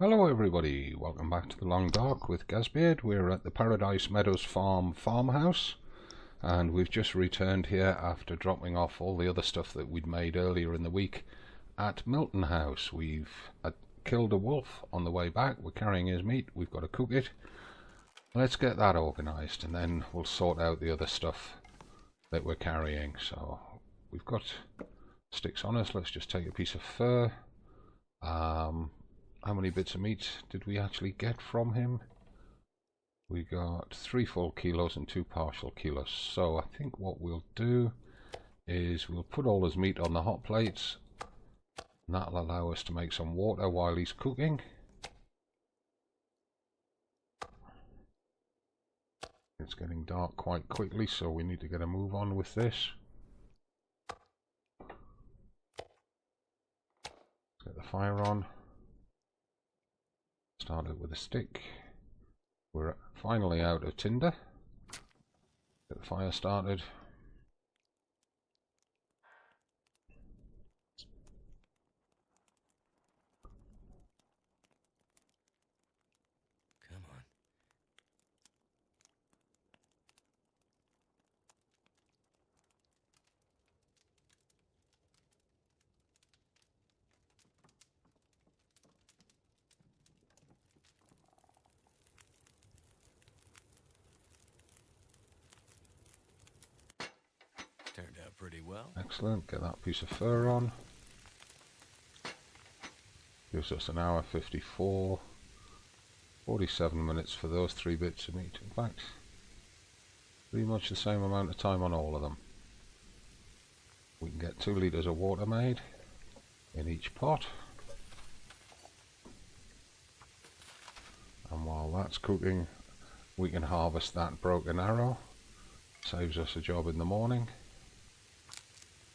Hello everybody, welcome back to the Long Dark with Gazbeard. We're at the Paradise Meadows farmhouse, and we've just returned here after dropping off all the other stuff that we'd made earlier in the week at Milton House. We've killed a wolf on the way back, we're carrying his meat, we've got to cook it. Let's get that organised and then we'll sort out the other stuff that we're carrying. So we've got sticks on us, let's just take a piece of fur. How many bits of meat did we actually get from him? We got 3 full kilos and 2 partial kilos. So I think what we'll do is we'll put all his meat on the hot plates, and that'll allow us to make some water while he's cooking. It's getting dark quite quickly, so we need to get a move on with this. Let's get the fire on. Start it with a stick. We're finally out of tinder. Get the fire started. Come on. Turned out pretty well. Excellent, get that piece of fur on. Gives us an hour 54, 47 minutes for those 3 bits of meat. In fact, pretty much the same amount of time on all of them. We can get 2 litres of water made in each pot. And while that's cooking, we can harvest that broken arrow. Saves us a job in the morning,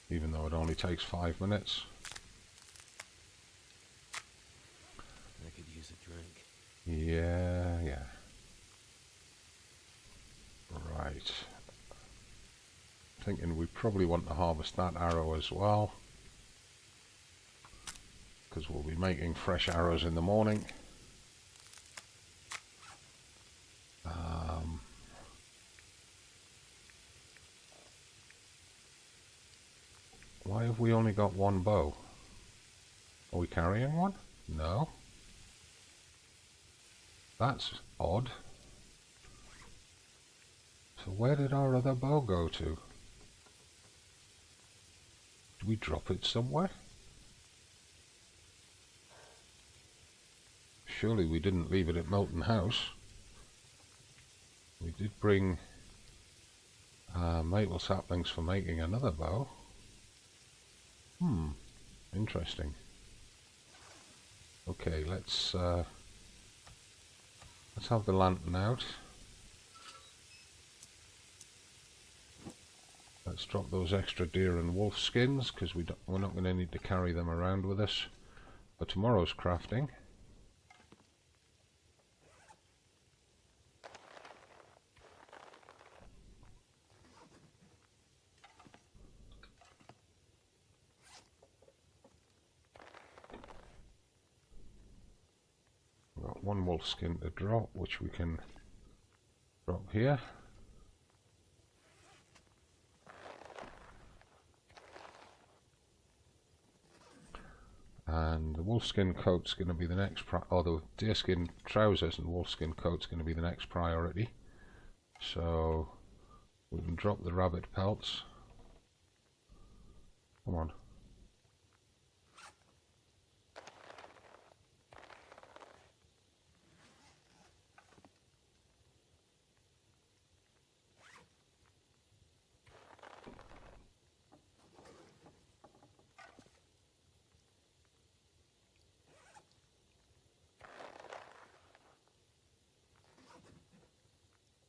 even though it only takes 5 minutes. I could use a drink. Yeah. Right. Thinking we probably want to harvest that arrow as well, because we'll be making fresh arrows in the morning. Why have we only got 1 bow? Are we carrying one? No. That's odd. So where did our other bow go to? Did we drop it somewhere? Surely we didn't leave it at Milton House. We did bring maple saplings for making another bow. Interesting. Okay, let's have the lantern out. Let's drop those extra deer and wolf skins, because we're not going to need to carry them around with us for tomorrow's crafting. We've got 1 wolf skin to drop, which we can drop here. And the wolfskin coat's going to be the next or the deerskin trousers and wolfskin coat's going to be the next priority. So we can drop the rabbit pelts. Come on.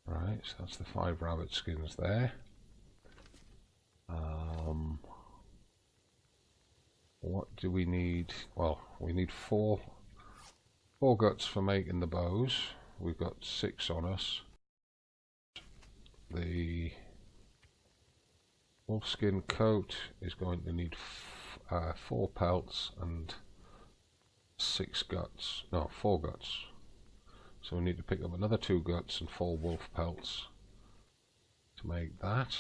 Right, so that's the 5 rabbit skins there. What do we need? Well, we need 4 guts for making the bows. We've got 6 on us. The wolfskin coat is going to need 4 pelts and 6 guts. No, 4 guts. So we need to pick up another 2 guts and 4 wolf pelts to make that.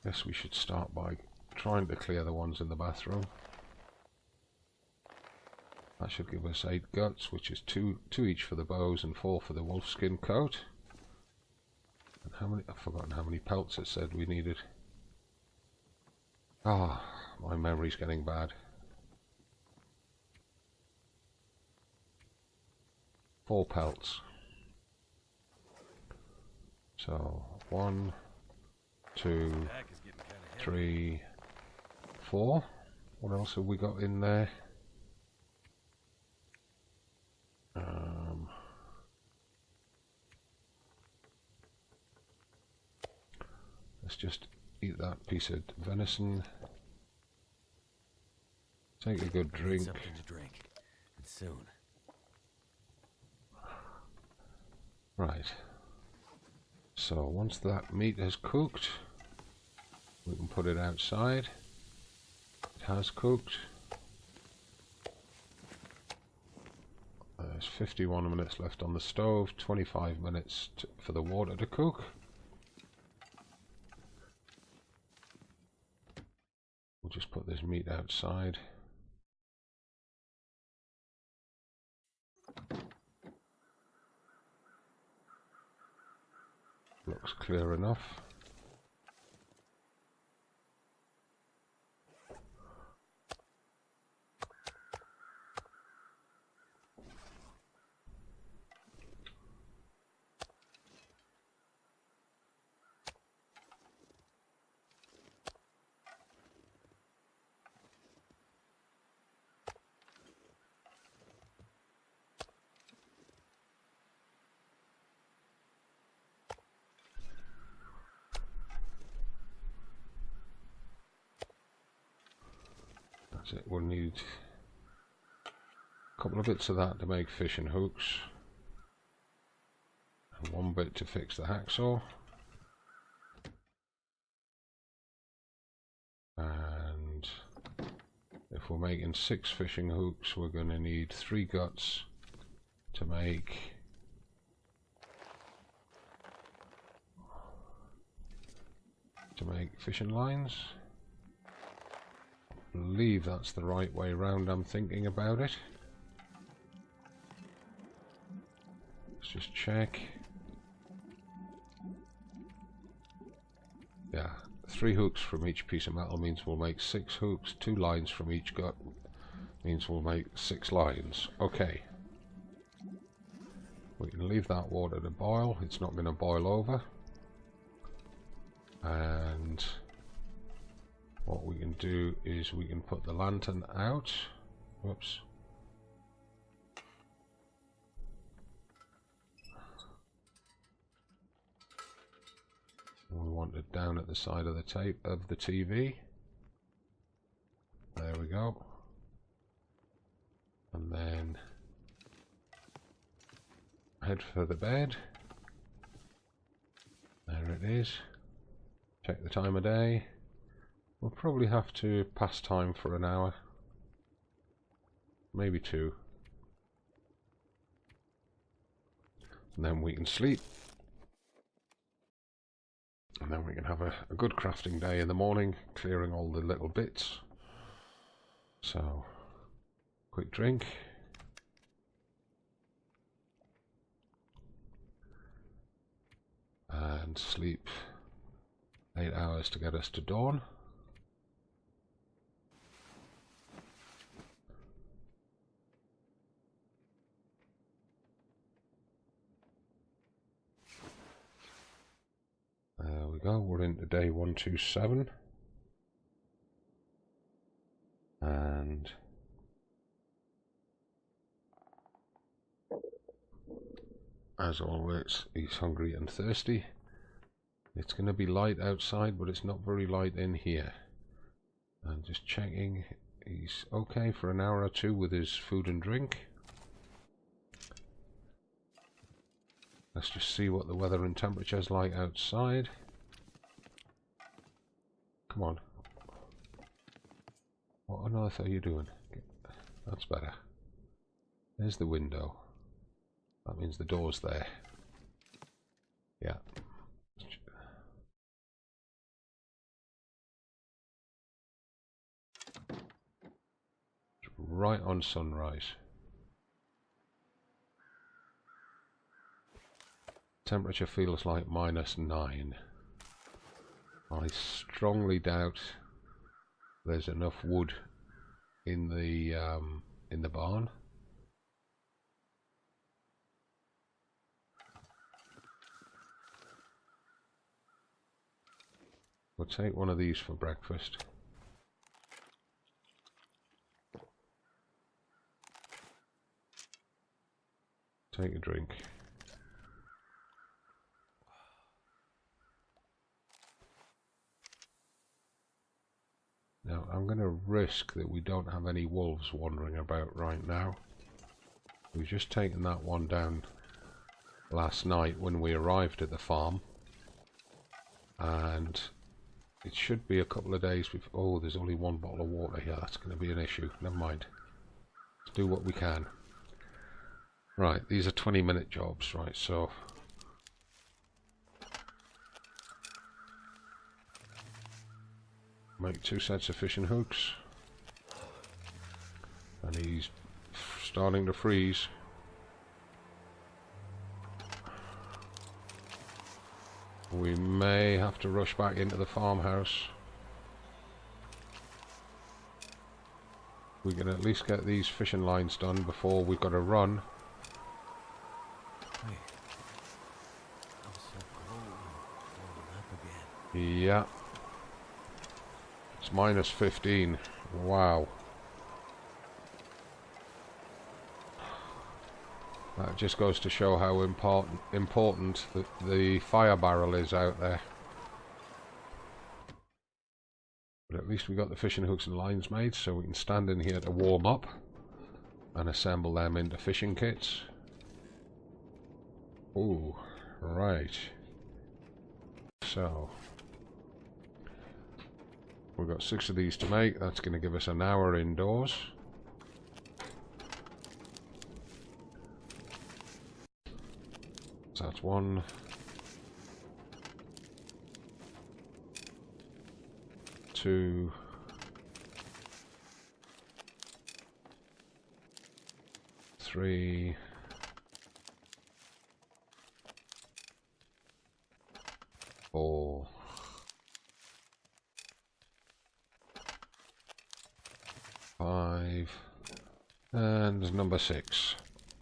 Guess we should start by trying to clear the ones in the bathroom. That should give us 8 guts, which is 2 each for the bows and 4 for the wolfskin coat. And how many? I've forgotten how many pelts it said we needed. Ah, my memory's getting bad. 4 pelts. So 1, 2, 3, 4. What else have we got in there? Let's just eat that piece of venison. Take a good drink. Something to drink, and soon. Right. So once that meat has cooked, we can put it outside. It has cooked. There's 51 minutes left on the stove, 25 minutes for the water to cook. We'll just put this meat outside. Looks clear enough. That's it. We'll need a couple of bits of that to make fishing hooks, and 1 bit to fix the hacksaw, and if we're making 6 fishing hooks, we're going to need 3 guts to make fishing lines. I believe that's the right way round. I'm thinking about it. Let's just check. Yeah, 3 hooks from each piece of metal means we'll make 6 hooks. 2 lines from each gut means we'll make 6 lines. Okay. We can leave that water to boil. It's not going to boil over. And what we can do is we can put the lantern out. Whoops. We want it down at the side of the TV. There we go. And then head for the bed. There it is. Check the time of day. We'll probably have to pass time for an hour, maybe 2, and then we can sleep, and then we can have a good crafting day in the morning, clearing all the little bits. So, quick drink. And sleep 8 hours to get us to dawn. There we go, we're into day 127, and as always, he's hungry and thirsty. It's going to be light outside, but it's not very light in here. And just checking, he's okay for an hour or 2 with his food and drink. Let's just see what the weather and temperature is like outside. Come on. What on earth are you doing? That's better. There's the window. That means the door's there. Yeah. Right on sunrise. Temperature feels like -9. I strongly doubt there's enough wood in the barn. We'll take one of these for breakfast. Take a drink. Now I'm going to risk that we don't have any wolves wandering about right now. We've just taken that one down last night when we arrived at the farm. And it should be a couple of days before... Oh, there's only one bottle of water here. That's going to be an issue. Never mind. Let's do what we can. Right, these are 20-minute jobs, right, so... Make 2 sets of fishing hooks. And he's starting to freeze. We may have to rush back into the farmhouse. We can at least get these fishing lines done before we've got to run. Wait. I'm so cold. Warming up again. Yeah. It's -15. Wow. That just goes to show how important the fire barrel is out there. But at least we got the fishing hooks and lines made, so we can stand in here to warm up and assemble them into fishing kits. Ooh, right. So we've got 6 of these to make. That's going to give us an hour indoors. So that's 1, 2, 3, 4, 5, and number 6.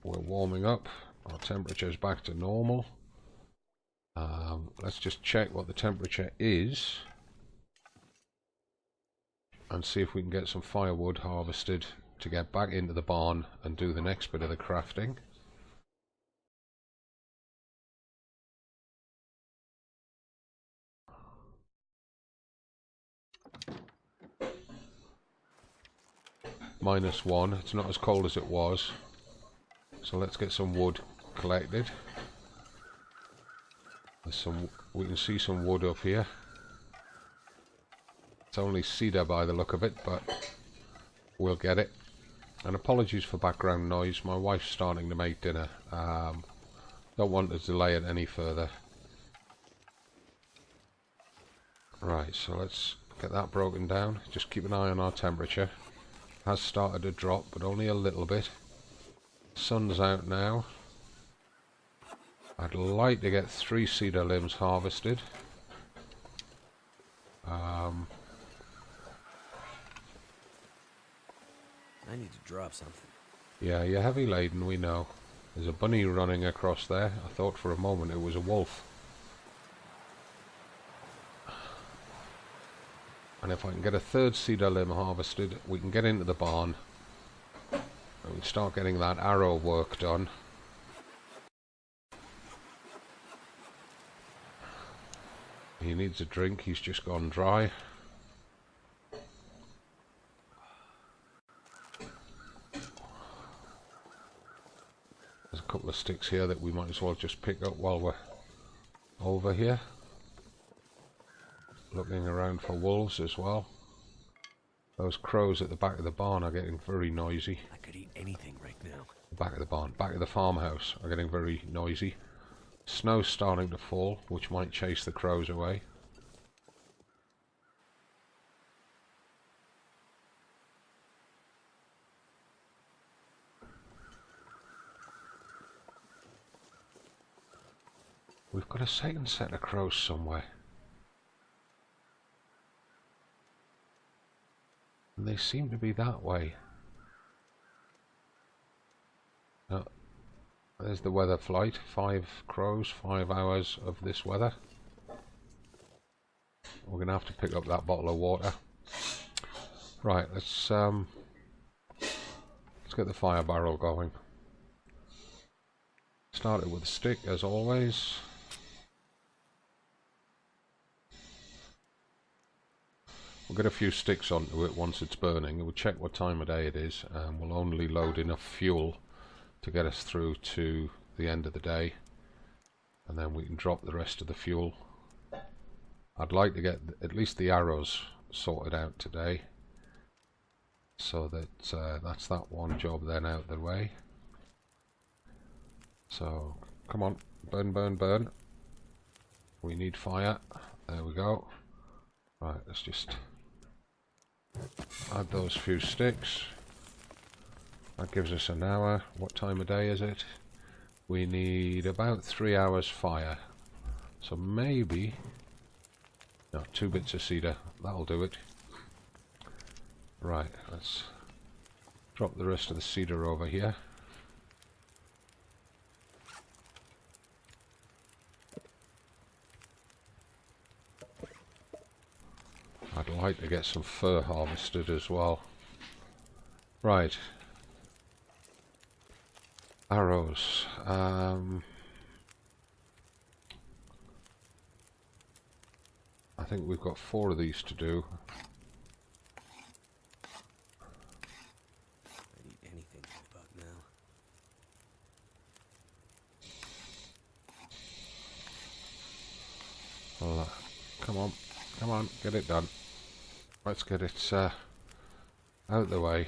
We're warming up. Our temperature's back to normal. Let's just check what the temperature is and see if we can get some firewood harvested to get back into the barn and do the next bit of the crafting. -1. It's not as cold as it was. So let's get some wood collected. There's some, we can see some wood up here. It's only cedar by the look of it, but we'll get it. And apologies for background noise. My wife's starting to make dinner. Don't want to delay it any further. Right, so let's get that broken down. Just keep an eye on our temperature. It has started to drop, but only a little bit. Sun's out now. I'd like to get 3 cedar limbs harvested. I need to drop something. Yeah, you're heavy laden, we know. There's a bunny running across there. I thought for a moment it was a wolf. And if I can get a 3rd cedar limb harvested, we can get into the barn. And we start getting that arrow work done. He needs a drink, he's just gone dry. There's a couple of sticks here that we might as well just pick up while we're over here. Looking around for wolves as well. Those crows at the back of the barn are getting very noisy. I could eat anything right now. The back of the barn, back of the farmhouse are getting very noisy. Snow's starting to fall, which might chase the crows away. We've got a second set of crows somewhere. And they seem to be that way. Oh, there's the weather flight. 5 crows, 5 hours of this weather. We're going to have to pick up that bottle of water. Right, let's get the fire barrel going. Start it with a stick as always. We'll get a few sticks onto it once it's burning. We'll check what time of day it is, and we'll only load enough fuel to get us through to the end of the day, and then we can drop the rest of the fuel. I'd like to get at least the arrows sorted out today, so that that's that one job then out of the way. So come on, burn, burn, burn. We need fire. There we go. Right, let's just add those few sticks. That gives us an hour. What time of day is it? We need about 3 hours fire. So maybe... no, 2 bits of cedar. That'll do it. Right, let's drop the rest of the cedar over here. I'd like to get some fur harvested as well. Right. Arrows. I think we've got 4 of these to do. I'd eat anything about now. Well, come on. Come on, get it done. Let's get it out of the way.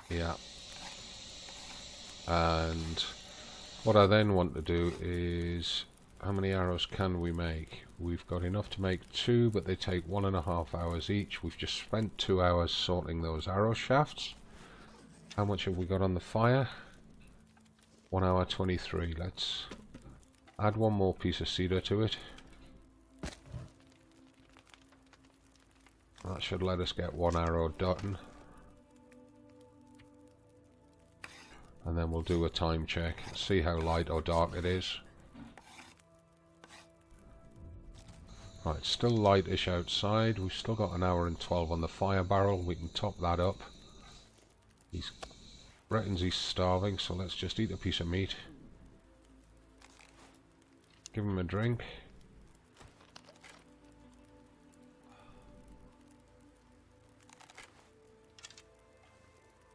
Yeah. And what I then want to do is, how many arrows can we make? We've got enough to make 2, but they take 1.5 hours each. We've just spent 2 hours sorting those arrow shafts. How much have we got on the fire? 1 hour 23. Let's add 1 more piece of cedar to it. That should let us get 1 arrow done. And then we'll do a time check, see how light or dark it is. Right, it's still lightish outside. We've still got 1 hour and 12 on the fire barrel. We can top that up. He reckons he's starving, so let's just eat a piece of meat. Give him a drink.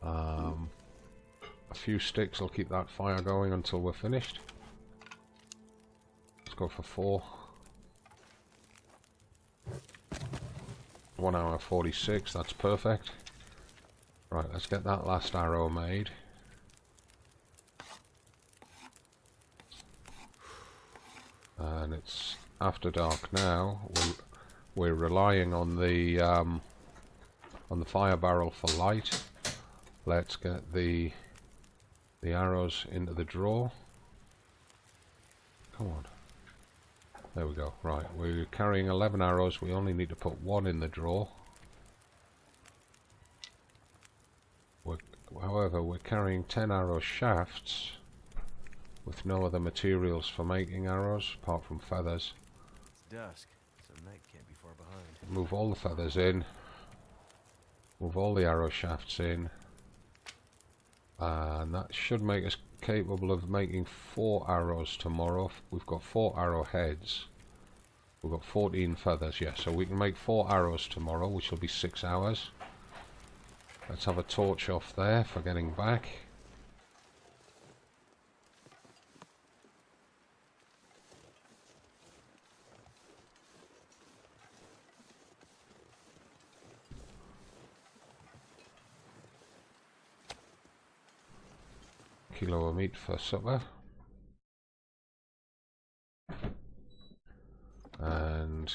A few sticks will keep that fire going until we're finished. Let's go for 4. 1 hour 46, that's perfect. Right, let's get that last arrow made. And it's after dark now. We're relying on the fire barrel for light. Let's get the arrows into the drawer. Come on. There we go. Right, we're carrying 11 arrows. We only need to put 1 in the drawer. However, we're carrying 10 arrow shafts with no other materials for making arrows apart from feathers. It's dusk, so night can't be far behind. Move all the feathers in. Move all the arrow shafts in. And that should make us capable of making 4 arrows tomorrow. We've got 4 arrow heads. We've got 14 feathers, yeah, so we can make 4 arrows tomorrow, which will be 6 hours. Let's have a torch off there for getting back. kilo of meat for supper. And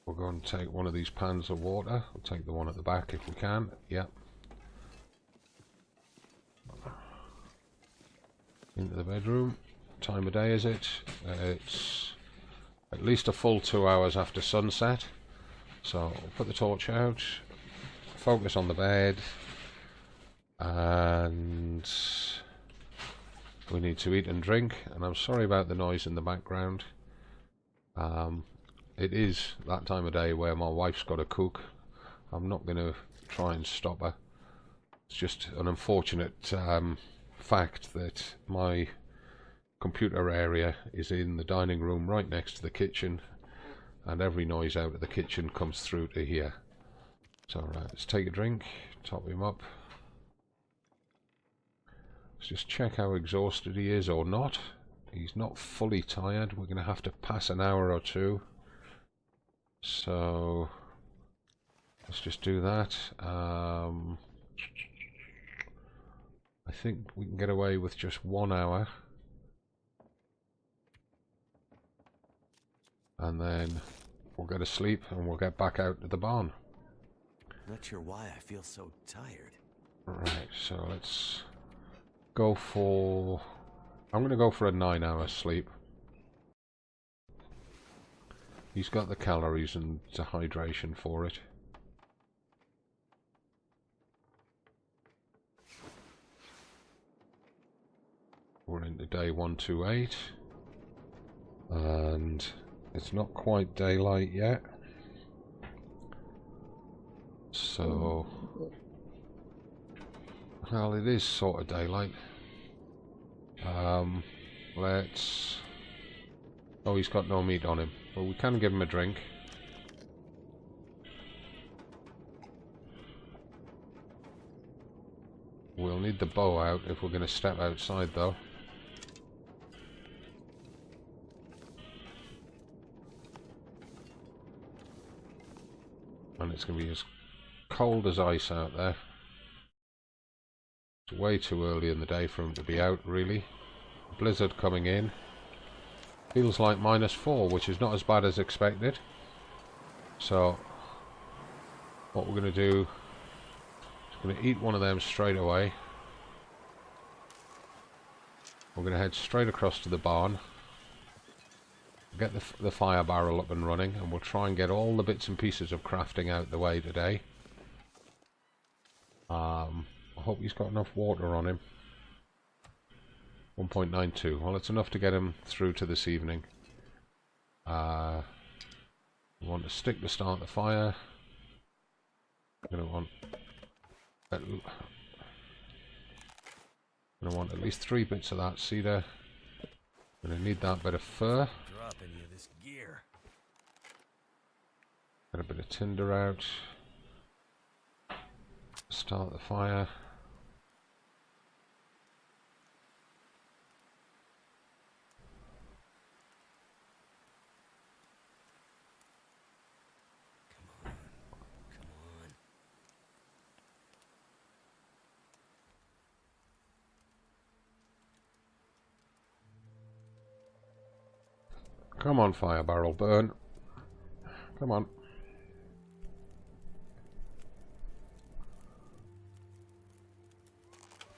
we're going to take one of these pans of water. We'll take the one at the back if we can. Yep. Into the bedroom. What time of day is it? It's at least a full 2 hours after sunset. So we'll put the torch out, focus on the bed, and we need to eat and drink. And I'm sorry about the noise in the background. It is that time of day where my wife's got to cook. I'm not going to try and stop her. It's just an unfortunate fact that my computer area is in the dining room right next to the kitchen, and every noise out of the kitchen comes through to here. So right, let's take a drink, top him up. Let's just check how exhausted he is or not. He's not fully tired. We're going to have to pass an hour or two. So let's just do that. I think we can get away with just 1 hour. And then we'll go to sleep and we'll get back out to the barn. Not sure why I feel so tired. Right, so let's go for... I'm going to go for a 9-hour sleep. He's got the calories and the hydration for it. We're into day 128. And it's not quite daylight yet. So... well, it is sort of daylight. Let's... oh, he's got no meat on him. Well, we can give him a drink. We'll need the bow out if we're going to step outside, though. And it's going to be as cold as ice out there. It's way too early in the day for him to be out, really. Blizzard coming in. Feels like -4, which is not as bad as expected. So, what we're going to do is going to eat one of them straight away. We're going to head straight across to the barn. Get the fire barrel up and running, and we'll try and get all the bits and pieces of crafting out the way today. I hope he's got enough water on him. 1.92. Well, it's enough to get him through to this evening. We want a stick to start the fire. We're going to want at least 3 bits of that cedar. We're going to need that bit of fir. Drop any of this gear. Get a bit of tinder out. Start the fire. Come on, fire barrel, burn. Come on.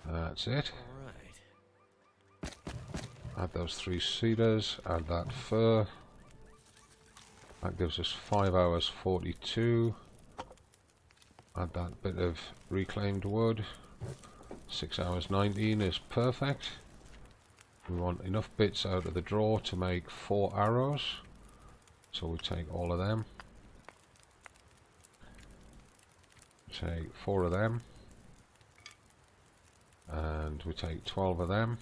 That's it. All right. Add those 3 cedars, add that fir. That gives us 5 hours 42. Add that bit of reclaimed wood. 6 hours 19 is perfect. We want enough bits out of the drawer to make 4 arrows. So we take all of them. Take 4 of them. And we take 12 of them.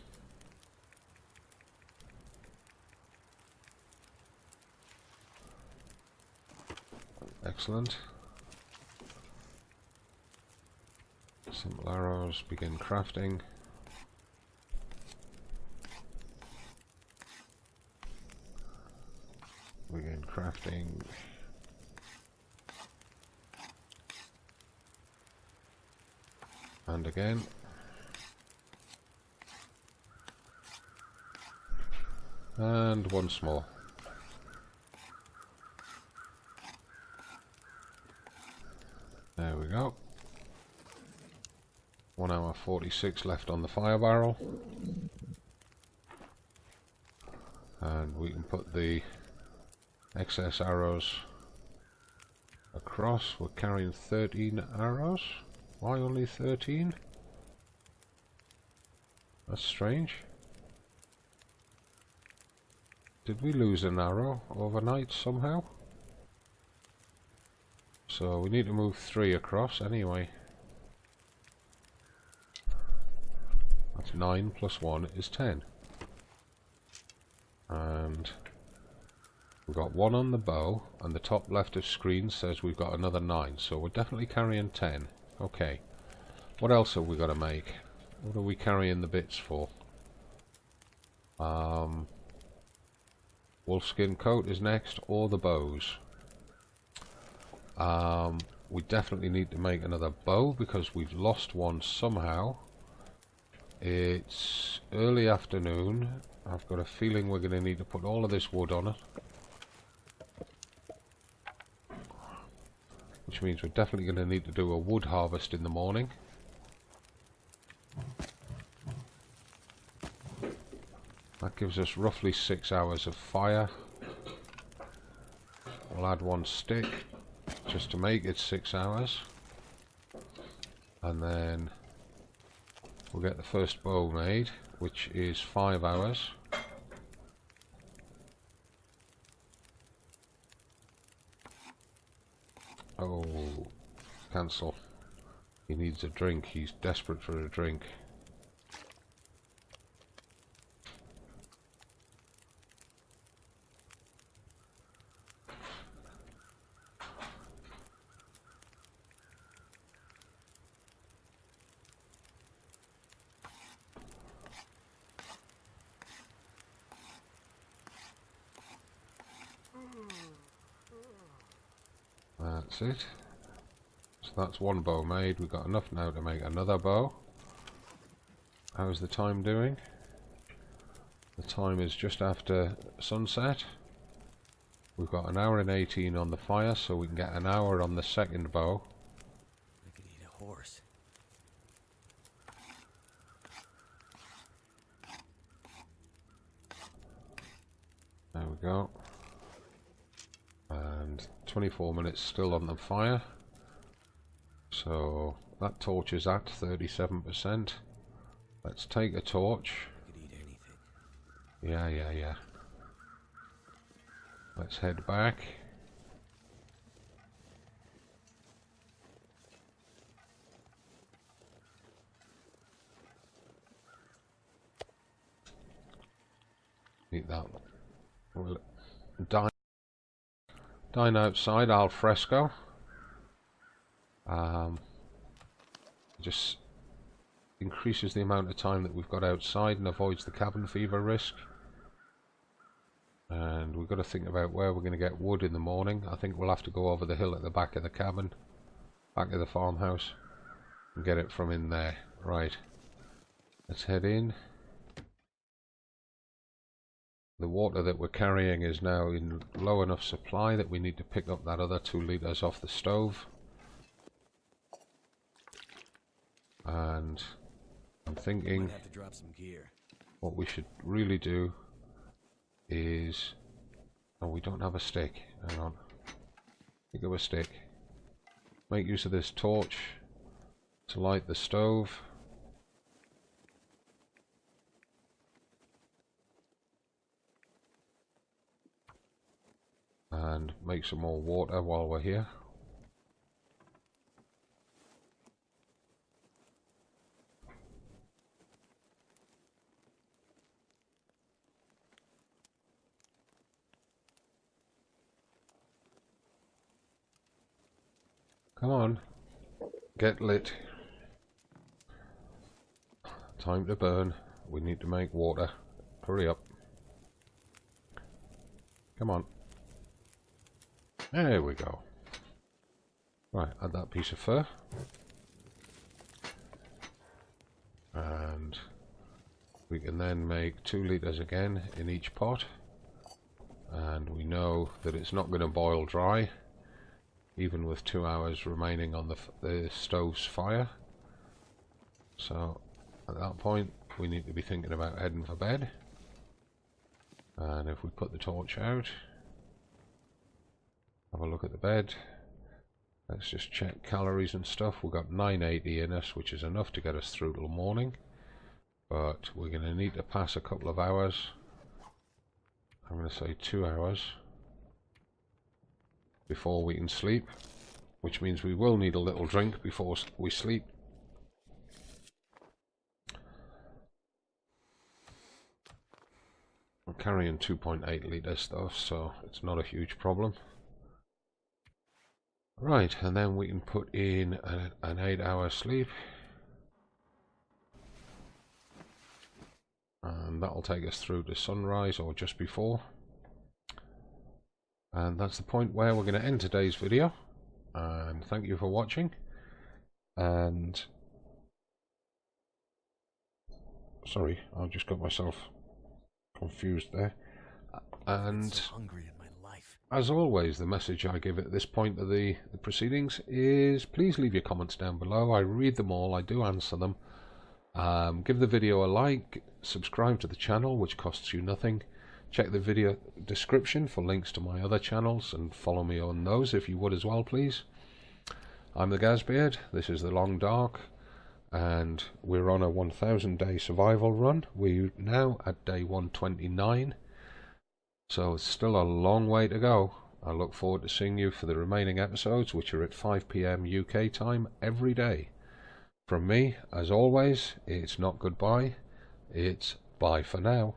Excellent. Simple arrows, begin crafting. Begin crafting. And again. And once more. There we go. 1 hour 46 left on the fire barrel. And we can put the excess arrows across. We're carrying 13 arrows. Why only 13? That's strange. Did we lose an arrow overnight somehow? So we need to move 3 across anyway. That's 9 plus 1 is 10. And we've got 1 on the bow, and the top left of screen says we've got another 9, so we're definitely carrying 10. Okay. What else have we got to make? What are we carrying the bits for? Wolfskin coat is next, or the bows. We definitely need to make another bow because we've lost one somehow. It's early afternoon. I've got a feeling we're going to need to put all of this wood on it. Which means we're definitely going to need to do a wood harvest in the morning. That gives us roughly 6 hours of fire. We'll add 1 stick just to make it 6 hours. And then we'll get the first bow made, which is 5 hours. Oh, cancel. He needs a drink. He's desperate for a drink. That's it. So that's 1 bow made. We've got enough now to make another bow. How's the time doing? The time is just after sunset. We've got 1 hour and 18 on the fire, so we can get an hour on the second bow. I could eat a horse. There we go. And 24 minutes still on the fire. So that torch is at 37%. Let's take a torch. I could eat anything. Yeah. Let's head back. Eat that. We'll dine outside al fresco. Just increases the amount of time that we've got outside and avoids the cabin fever risk. And we've got to think about where we're going to get wood in the morning. I think we'll have to go over the hill at the back of the cabin, back of the farmhouse, and get it from in there. Right, let's head in. The water that we're carrying is now in low enough supply that we need to pick up that other 2 litres off the stove. And I'm thinking Might have to drop some gear. what we should really do is... Oh, we don't have a stick. Hang on. Pick up a stick. Make use of this torch to light the stove. And make some more water while we're here. Come on, get lit. Time to burn. We need to make water. Hurry up. Come on. There we go. Right, add that piece of fur. We can then make 2 litres again in each pot, and we know that it's not going to boil dry even with 2 hours remaining on the stove's fire. So at that point we need to be thinking about heading for bed. And if we put the torch out, have a look at the bed, let's just check calories and stuff. We've got 980 in us, which is enough to get us through till morning, but we're going to need to pass a couple of hours. I'm going to say 2 hours before we can sleep, which means we will need a little drink before we sleep. I'm carrying 2.8 litres though, so it's not a huge problem. Right, and then we can put in an 8-hour sleep, and that'll take us through to sunrise or just before. And that's the point where we're going to end today's video, and thank you for watching. And sorry, I just got myself confused there. And so hungry in my life. As always, the message I give at this point of the proceedings is please leave your comments down below. I read them all, I do answer them. Give the video a like, subscribe to the channel, which costs you nothing. Check the video description for links to my other channels and follow me on those if you would as well, please. I'm the Gazbeard, this is the Long Dark, and we're on a 1000-day survival run. We're now at day 129, so it's still a long way to go. I look forward to seeing you for the remaining episodes, which are at 5 PM UK time every day. From me, as always, it's not goodbye, it's bye for now.